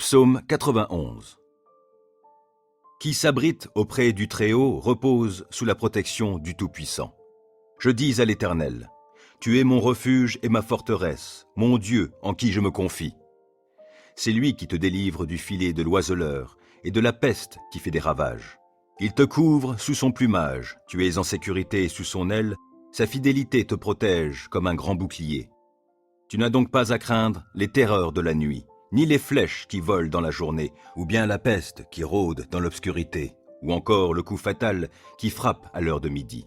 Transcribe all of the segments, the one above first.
Psaume 91. Qui s'abrite auprès du Très-Haut repose sous la protection du Tout-Puissant. Je dis à l'Éternel, tu es mon refuge et ma forteresse, mon Dieu en qui je me confie. C'est lui qui te délivre du filet de l'oiseleur et de la peste qui fait des ravages. Il te couvre sous son plumage, tu es en sécurité sous son aile, sa fidélité te protège comme un grand bouclier. Tu n'as donc pas à craindre les terreurs de la nuit, ni les flèches qui volent dans la journée, ou bien la peste qui rôde dans l'obscurité, ou encore le coup fatal qui frappe à l'heure de midi.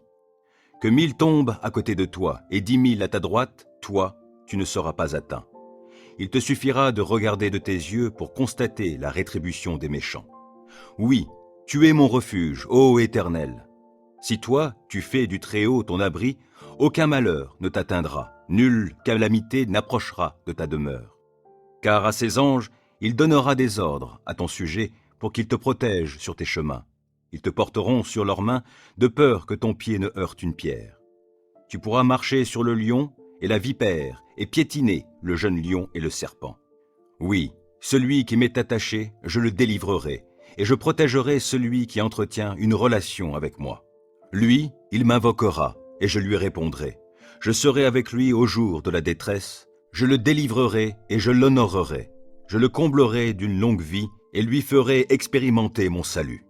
Que 1000 tombent à côté de toi et 10 000 à ta droite, toi, tu ne seras pas atteint. Il te suffira de regarder de tes yeux pour constater la rétribution des méchants. Oui, tu es mon refuge, ô Éternel. Si toi, tu fais du Très-Haut ton abri, aucun malheur ne t'atteindra, nulle calamité n'approchera de ta demeure. Car à ses anges, il donnera des ordres à ton sujet pour qu'ils te protègent sur tes chemins. Ils te porteront sur leurs mains de peur que ton pied ne heurte une pierre. Tu pourras marcher sur le lion et la vipère et piétiner le jeune lion et le serpent. Oui, celui qui m'est attaché, je le délivrerai, et je protégerai celui qui entretient une relation avec moi. Lui, il m'invoquera, et je lui répondrai. Je serai avec lui au jour de la détresse, je le délivrerai et je l'honorerai. Je le comblerai d'une longue vie et lui ferai expérimenter mon salut.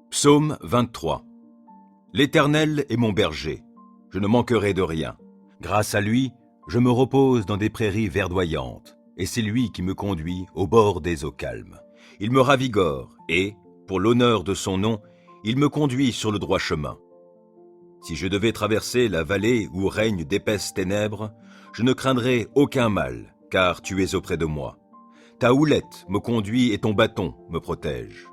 Psaume 23. L'Éternel est mon berger, je ne manquerai de rien. Grâce à lui, je me repose dans des prairies verdoyantes, et c'est lui qui me conduit au bord des eaux calmes. Il me ravigore et, pour l'honneur de son nom, il me conduit sur le droit chemin. Si je devais traverser la vallée où règnent d'épaisses ténèbres, je ne craindrai aucun mal, car tu es auprès de moi. Ta houlette me conduit et ton bâton me protège.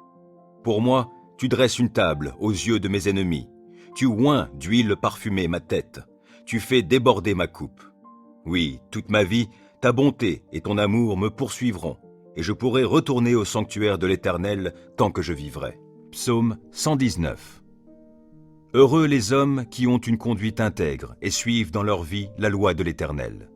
Pour moi, tu dresses une table aux yeux de mes ennemis. Tu oins d'huile parfumée ma tête. Tu fais déborder ma coupe. Oui, toute ma vie, ta bonté et ton amour me poursuivront, et je pourrai retourner au sanctuaire de l'Éternel tant que je vivrai. Psaume 119. Heureux les hommes qui ont une conduite intègre et suivent dans leur vie la loi de l'Éternel.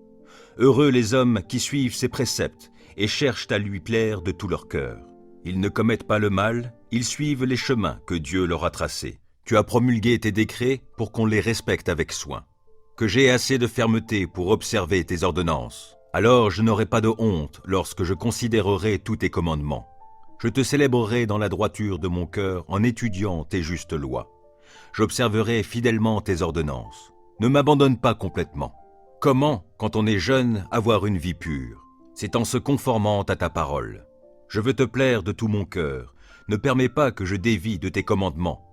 Heureux les hommes qui suivent ses préceptes et cherchent à lui plaire de tout leur cœur. Ils ne commettent pas le mal, ils suivent les chemins que Dieu leur a tracés. Tu as promulgué tes décrets pour qu'on les respecte avec soin. Que j'ai assez de fermeté pour observer tes ordonnances. Alors je n'aurai pas de honte lorsque je considérerai tous tes commandements. Je te célébrerai dans la droiture de mon cœur en étudiant tes justes lois. J'observerai fidèlement tes ordonnances. Ne m'abandonne pas complètement. Comment, quand on est jeune, avoir une vie pure? C'est en se conformant à ta parole. Je veux te plaire de tout mon cœur. Ne permets pas que je dévie de tes commandements.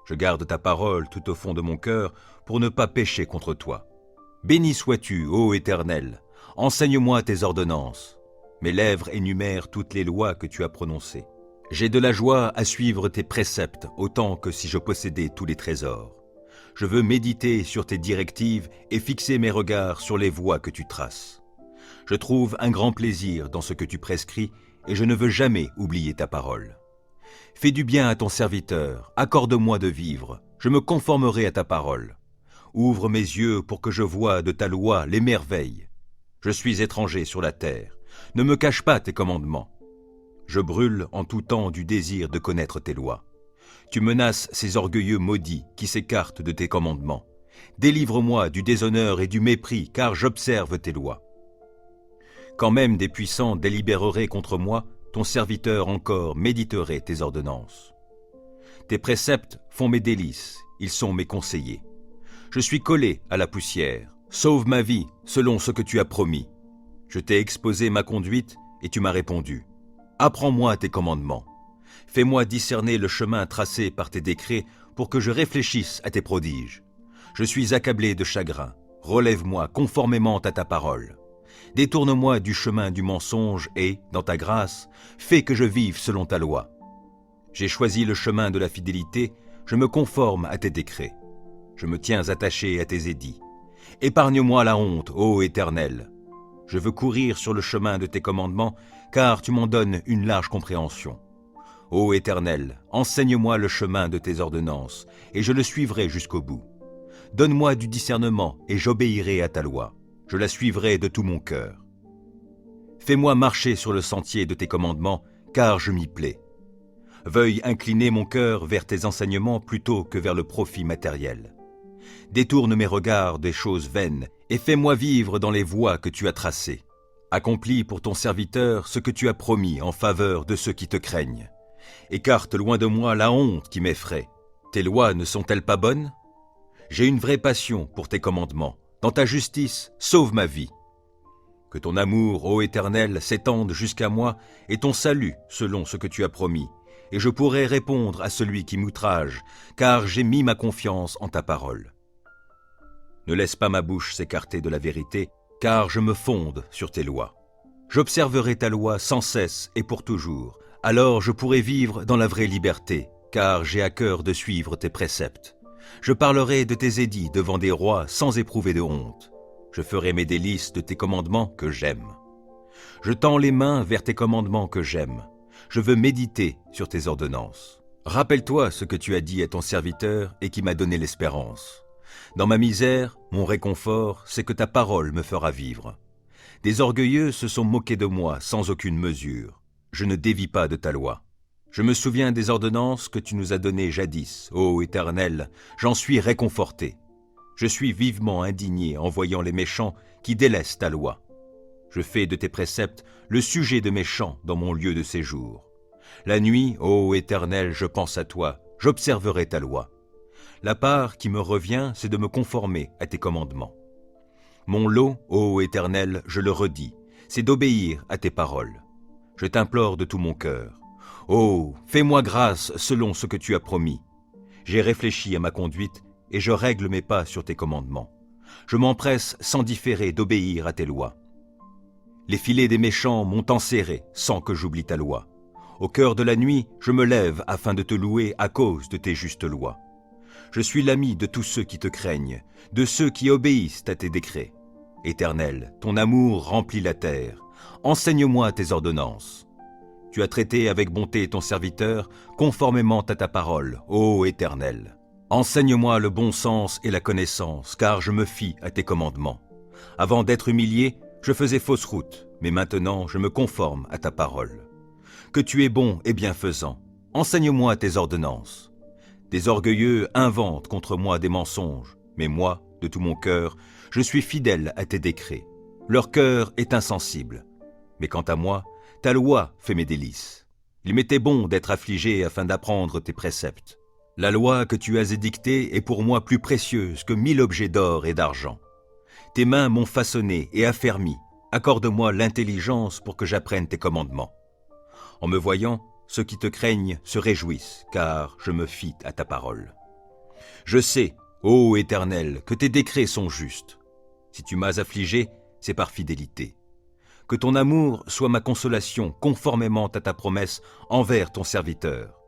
Je garde ta parole tout au fond de mon cœur pour ne pas pécher contre toi. Béni sois-tu, ô Éternel. Enseigne-moi tes ordonnances. Mes lèvres énumèrent toutes les lois que tu as prononcées. J'ai de la joie à suivre tes préceptes autant que si je possédais tous les trésors. Je veux méditer sur tes directives et fixer mes regards sur les voies que tu traces. Je trouve un grand plaisir dans ce que tu prescris et je ne veux jamais oublier ta parole. Fais du bien à ton serviteur, accorde-moi de vivre, je me conformerai à ta parole. Ouvre mes yeux pour que je voie de ta loi les merveilles. Je suis étranger sur la terre, ne me cache pas tes commandements. Je brûle en tout temps du désir de connaître tes lois. Tu menaces ces orgueilleux maudits qui s'écartent de tes commandements. Délivre-moi du déshonneur et du mépris, car j'observe tes lois. Quand même des puissants délibéreraient contre moi, ton serviteur encore méditerait tes ordonnances. Tes préceptes font mes délices, ils sont mes conseillers. Je suis collé à la poussière. Sauve ma vie selon ce que tu as promis. Je t'ai exposé ma conduite et tu m'as répondu. Apprends-moi tes commandements. Fais-moi discerner le chemin tracé par tes décrets pour que je réfléchisse à tes prodiges. Je suis accablé de chagrin. Relève-moi conformément à ta parole. Détourne-moi du chemin du mensonge et, dans ta grâce, fais que je vive selon ta loi. J'ai choisi le chemin de la fidélité, je me conforme à tes décrets. Je me tiens attaché à tes édits. Épargne-moi la honte, ô Éternel. Je veux courir sur le chemin de tes commandements, car tu m'en donnes une large compréhension. Ô Éternel, enseigne-moi le chemin de tes ordonnances, et je le suivrai jusqu'au bout. Donne-moi du discernement, et j'obéirai à ta loi. Je la suivrai de tout mon cœur. Fais-moi marcher sur le sentier de tes commandements, car je m'y plais. Veuille incliner mon cœur vers tes enseignements plutôt que vers le profit matériel. Détourne mes regards des choses vaines et fais-moi vivre dans les voies que tu as tracées. Accomplis pour ton serviteur ce que tu as promis en faveur de ceux qui te craignent. Écarte loin de moi la honte qui m'effraie. Tes lois ne sont-elles pas bonnes? J'ai une vraie passion pour tes commandements. Dans ta justice, sauve ma vie. Que ton amour, ô Éternel, s'étende jusqu'à moi et ton salut selon ce que tu as promis. Et je pourrai répondre à celui qui m'outrage, car j'ai mis ma confiance en ta parole. Ne laisse pas ma bouche s'écarter de la vérité, car je me fonde sur tes lois. J'observerai ta loi sans cesse et pour toujours. Alors je pourrai vivre dans la vraie liberté, car j'ai à cœur de suivre tes préceptes. Je parlerai de tes édits devant des rois sans éprouver de honte. Je ferai mes délices de tes commandements que j'aime. Je tends les mains vers tes commandements que j'aime. Je veux méditer sur tes ordonnances. Rappelle-toi ce que tu as dit à ton serviteur et qui m'a donné l'espérance. Dans ma misère, mon réconfort, c'est que ta parole me fera vivre. Des orgueilleux se sont moqués de moi sans aucune mesure. Je ne dévie pas de ta loi. Je me souviens des ordonnances que tu nous as données jadis, ô Éternel, j'en suis réconforté. Je suis vivement indigné en voyant les méchants qui délaissent ta loi. Je fais de tes préceptes le sujet de mes chants dans mon lieu de séjour. La nuit, ô Éternel, je pense à toi, j'observerai ta loi. La part qui me revient, c'est de me conformer à tes commandements. Mon lot, ô Éternel, je le redis, c'est d'obéir à tes paroles. Je t'implore de tout mon cœur. Oh, fais-moi grâce selon ce que tu as promis. J'ai réfléchi à ma conduite et je règle mes pas sur tes commandements. Je m'empresse sans différer d'obéir à tes lois. Les filets des méchants m'ont enserré sans que j'oublie ta loi. Au cœur de la nuit, je me lève afin de te louer à cause de tes justes lois. Je suis l'ami de tous ceux qui te craignent, de ceux qui obéissent à tes décrets. Éternel, ton amour remplit la terre. Enseigne-moi tes ordonnances. Tu as traité avec bonté ton serviteur, conformément à ta parole, ô Éternel. Enseigne-moi le bon sens et la connaissance, car je me fie à tes commandements. Avant d'être humilié, je faisais fausse route, mais maintenant je me conforme à ta parole. Que tu es bon et bienfaisant, enseigne-moi tes ordonnances. Des orgueilleux inventent contre moi des mensonges, mais moi, de tout mon cœur, je suis fidèle à tes décrets. Leur cœur est insensible. Mais quant à moi, ta loi fait mes délices. Il m'était bon d'être affligé afin d'apprendre tes préceptes. La loi que tu as édictée est pour moi plus précieuse que 1000 objets d'or et d'argent. Tes mains m'ont façonné et affermi. Accorde-moi l'intelligence pour que j'apprenne tes commandements. En me voyant, ceux qui te craignent se réjouissent, car je me fie à ta parole. Je sais, ô Éternel, que tes décrets sont justes. Si tu m'as affligé, c'est par fidélité. Que ton amour soit ma consolation conformément à ta promesse envers ton serviteur.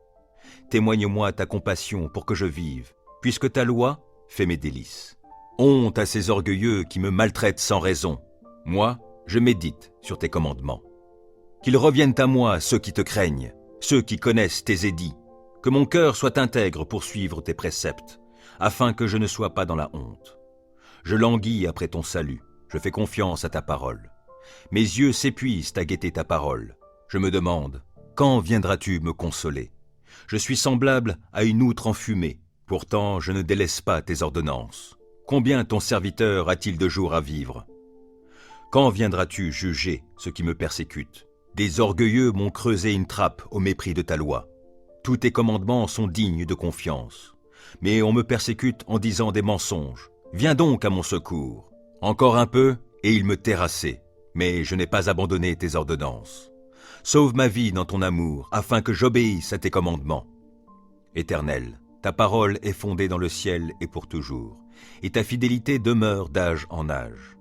Témoigne-moi ta compassion pour que je vive, puisque ta loi fait mes délices. Honte à ces orgueilleux qui me maltraitent sans raison. Moi, je médite sur tes commandements. Qu'ils reviennent à moi ceux qui te craignent, ceux qui connaissent tes édits. Que mon cœur soit intègre pour suivre tes préceptes, afin que je ne sois pas dans la honte. Je languis après ton salut, je fais confiance à ta parole. Mes yeux s'épuisent à guetter ta parole. Je me demande, quand viendras-tu me consoler? Je suis semblable à une outre enfumée, pourtant je ne délaisse pas tes ordonnances. Combien ton serviteur a-t-il de jours à vivre? Quand viendras-tu juger ceux qui me persécutent? Des orgueilleux m'ont creusé une trappe au mépris de ta loi. Tous tes commandements sont dignes de confiance. Mais on me persécute en disant des mensonges. Viens donc à mon secours. Encore un peu, et il me terrassait. Mais je n'ai pas abandonné tes ordonnances. Sauve ma vie dans ton amour, afin que j'obéisse à tes commandements. Éternel, ta parole est fondée dans le ciel et pour toujours, et ta fidélité demeure d'âge en âge.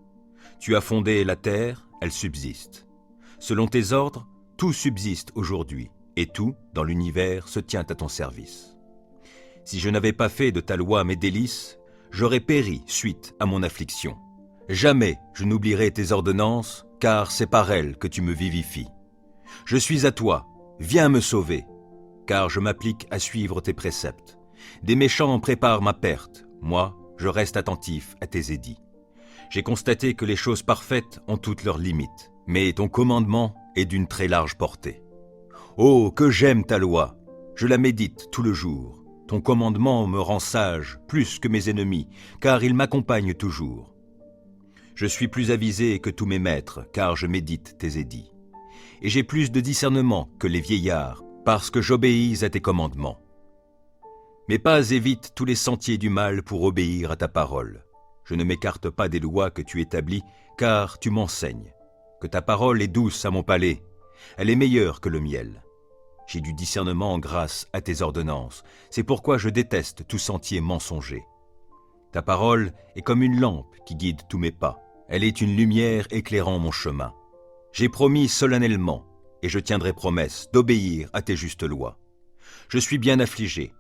Tu as fondé la terre, elle subsiste. Selon tes ordres, tout subsiste aujourd'hui, et tout, dans l'univers, se tient à ton service. Si je n'avais pas fait de ta loi mes délices, j'aurais péri suite à mon affliction. Jamais je n'oublierai tes ordonnances, car c'est par elles que tu me vivifies. Je suis à toi, viens me sauver, car je m'applique à suivre tes préceptes. Des méchants préparent ma perte, moi, je reste attentif à tes édits. J'ai constaté que les choses parfaites ont toutes leurs limites, mais ton commandement est d'une très large portée. Oh, que j'aime ta loi! Je la médite tout le jour. Ton commandement me rend sage plus que mes ennemis, car il m'accompagne toujours. Je suis plus avisé que tous mes maîtres, car je médite tes édits. Et j'ai plus de discernement que les vieillards, parce que j'obéis à tes commandements. Mes pas évitent tous les sentiers du mal pour obéir à ta parole. Je ne m'écarte pas des lois que tu établis, car tu m'enseignes. Que ta parole est douce à mon palais, elle est meilleure que le miel. J'ai du discernement grâce à tes ordonnances, c'est pourquoi je déteste tout sentier mensonger. Ta parole est comme une lampe qui guide tous mes pas, elle est une lumière éclairant mon chemin. J'ai promis solennellement, et je tiendrai promesse, d'obéir à tes justes lois. Je suis bien affligé.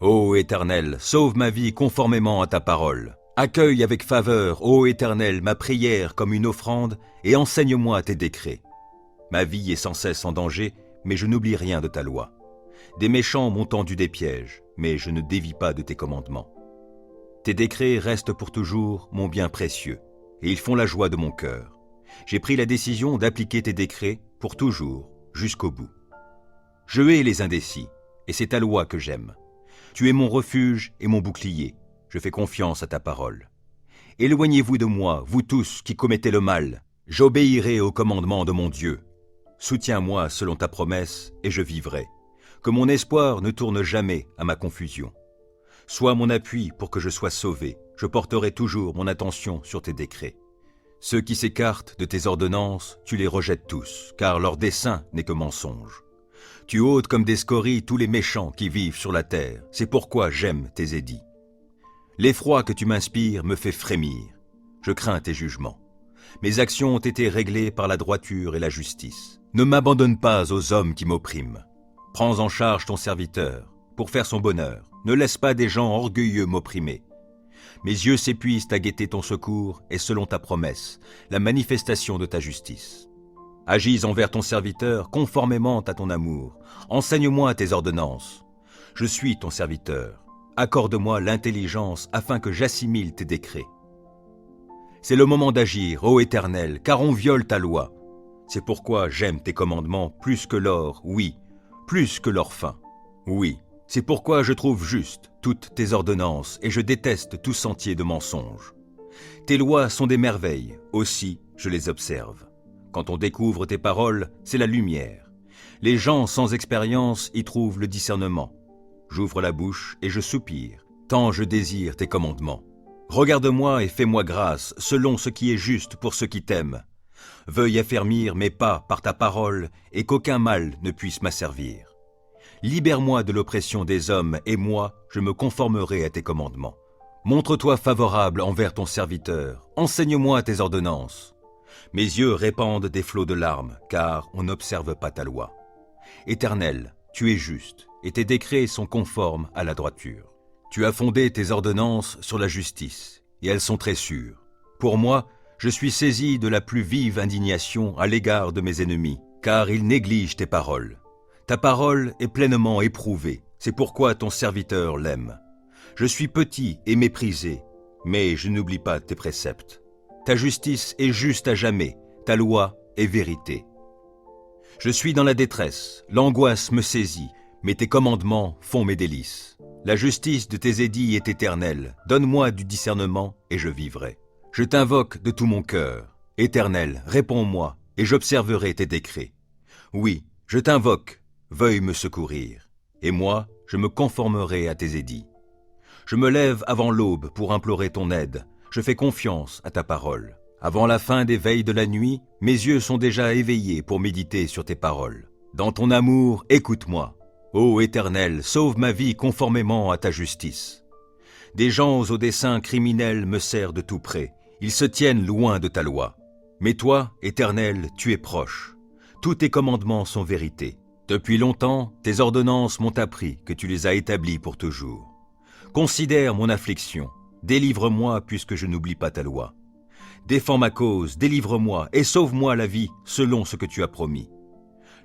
Ô Éternel, sauve ma vie conformément à ta parole. Accueille avec faveur, ô Éternel, ma prière comme une offrande, et enseigne-moi tes décrets. Ma vie est sans cesse en danger, mais je n'oublie rien de ta loi. Des méchants m'ont tendu des pièges, mais je ne dévie pas de tes commandements. Tes décrets restent pour toujours mon bien précieux, et ils font la joie de mon cœur. J'ai pris la décision d'appliquer tes décrets pour toujours, jusqu'au bout. Je hais les indécis, et c'est ta loi que j'aime. Tu es mon refuge et mon bouclier, je fais confiance à ta parole. Éloignez-vous de moi, vous tous qui commettez le mal, j'obéirai au commandement de mon Dieu. Soutiens-moi selon ta promesse, et je vivrai. Que mon espoir ne tourne jamais à ma confusion. Sois mon appui pour que je sois sauvé, je porterai toujours mon attention sur tes décrets. Ceux qui s'écartent de tes ordonnances, tu les rejettes tous, car leur dessein n'est que mensonge. Tu ôtes comme des scories tous les méchants qui vivent sur la terre, c'est pourquoi j'aime tes édits. L'effroi que tu m'inspires me fait frémir, je crains tes jugements. Mes actions ont été réglées par la droiture et la justice. Ne m'abandonne pas aux hommes qui m'oppriment. Prends en charge ton serviteur, pour faire son bonheur. Ne laisse pas des gens orgueilleux m'opprimer. Mes yeux s'épuisent à guetter ton secours et selon ta promesse, la manifestation de ta justice. Agis envers ton serviteur conformément à ton amour. Enseigne-moi tes ordonnances. Je suis ton serviteur. Accorde-moi l'intelligence afin que j'assimile tes décrets. C'est le moment d'agir, ô Éternel, car on viole ta loi. C'est pourquoi j'aime tes commandements plus que l'or, oui, plus que l'or fin. Oui, c'est pourquoi je trouve juste toutes tes ordonnances et je déteste tout sentier de mensonge. Tes lois sont des merveilles, aussi je les observe. Quand on découvre tes paroles, c'est la lumière. Les gens sans expérience y trouvent le discernement. J'ouvre la bouche et je soupire, tant je désire tes commandements. Regarde-moi et fais-moi grâce, selon ce qui est juste pour ceux qui t'aiment. Veuille affermir mes pas par ta parole et qu'aucun mal ne puisse m'asservir. Libère-moi de l'oppression des hommes et moi, je me conformerai à tes commandements. Montre-toi favorable envers ton serviteur, enseigne-moi tes ordonnances. Mes yeux répandent des flots de larmes, car on n'observe pas ta loi. Éternel, tu es juste, et tes décrets sont conformes à la droiture. Tu as fondé tes ordonnances sur la justice, et elles sont très sûres. Pour moi, je suis saisi de la plus vive indignation à l'égard de mes ennemis, car ils négligent tes paroles. Ta parole est pleinement éprouvée, c'est pourquoi ton serviteur l'aime. Je suis petit et méprisé, mais je n'oublie pas tes préceptes. Ta justice est juste à jamais, ta loi est vérité. Je suis dans la détresse, l'angoisse me saisit, mais tes commandements font mes délices. La justice de tes édits est éternelle, donne-moi du discernement et je vivrai. Je t'invoque de tout mon cœur. Éternel, réponds-moi et j'observerai tes décrets. Oui, je t'invoque, veuille me secourir, et moi, je me conformerai à tes édits. Je me lève avant l'aube pour implorer ton aide, je fais confiance à ta parole. Avant la fin des veilles de la nuit, mes yeux sont déjà éveillés pour méditer sur tes paroles. Dans ton amour, écoute-moi. Ô Éternel, sauve ma vie conformément à ta justice. Des gens aux desseins criminels me serrent de tout près, ils se tiennent loin de ta loi. Mais toi, Éternel, tu es proche. Tous tes commandements sont vérité. Depuis longtemps, tes ordonnances m'ont appris que tu les as établies pour toujours. Considère mon affliction, délivre-moi puisque je n'oublie pas ta loi. Défends ma cause, délivre-moi et sauve-moi la vie selon ce que tu as promis.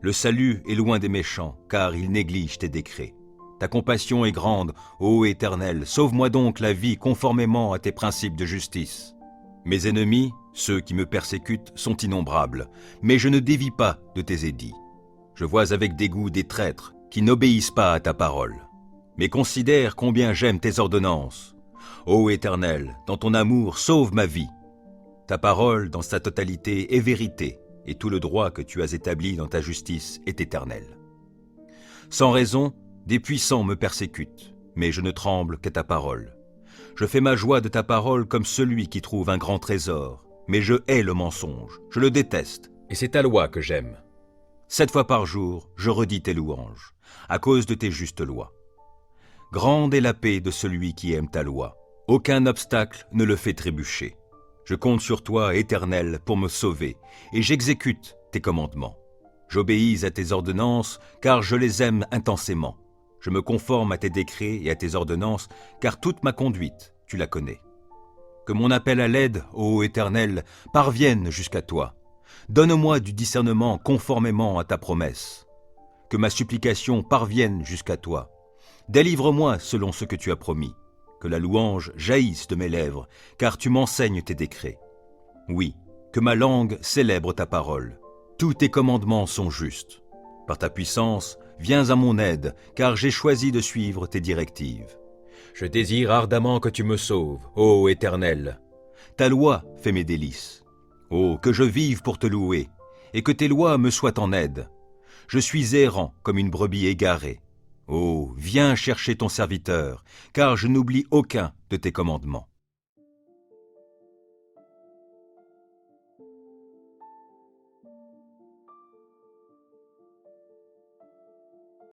Le salut est loin des méchants, car ils négligent tes décrets. Ta compassion est grande, ô Éternel, sauve-moi donc la vie conformément à tes principes de justice. Mes ennemis, Ceux qui me persécutent sont innombrables, mais je ne dévie pas de tes édits. Je vois avec dégoût des traîtres qui n'obéissent pas à ta parole. Mais considère combien j'aime tes ordonnances. Ô Éternel, dans ton amour, sauve ma vie. Ta parole, dans sa totalité, est vérité, et tout le droit que tu as établi dans ta justice est éternel. Sans raison, des puissants me persécutent, mais je ne tremble qu'à ta parole. Je fais ma joie de ta parole comme celui qui trouve un grand trésor, mais je hais le mensonge, je le déteste, et c'est ta loi que j'aime. 7 fois par jour, je redis tes louanges, à cause de tes justes lois. Grande est la paix de celui qui aime ta loi. Aucun obstacle ne le fait trébucher. Je compte sur toi, Éternel, pour me sauver, et j'exécute tes commandements. J'obéis à tes ordonnances, car je les aime intensément. Je me conforme à tes décrets et à tes ordonnances, car toute ma conduite, tu la connais. Que mon appel à l'aide, ô Éternel, parvienne jusqu'à toi. Donne-moi du discernement conformément à ta promesse. Que ma supplication parvienne jusqu'à toi. Délivre-moi selon ce que tu as promis. Que la louange jaillisse de mes lèvres, car tu m'enseignes tes décrets. Oui, que ma langue célèbre ta parole. Tous tes commandements sont justes. Par ta puissance, viens à mon aide, car j'ai choisi de suivre tes directives. Je désire ardemment que tu me sauves, ô Éternel. Ta loi fait mes délices. Oh, que je vive pour te louer, et que tes lois me soient en aide. Je suis errant comme une brebis égarée. Oh, viens chercher ton serviteur, car je n'oublie aucun de tes commandements.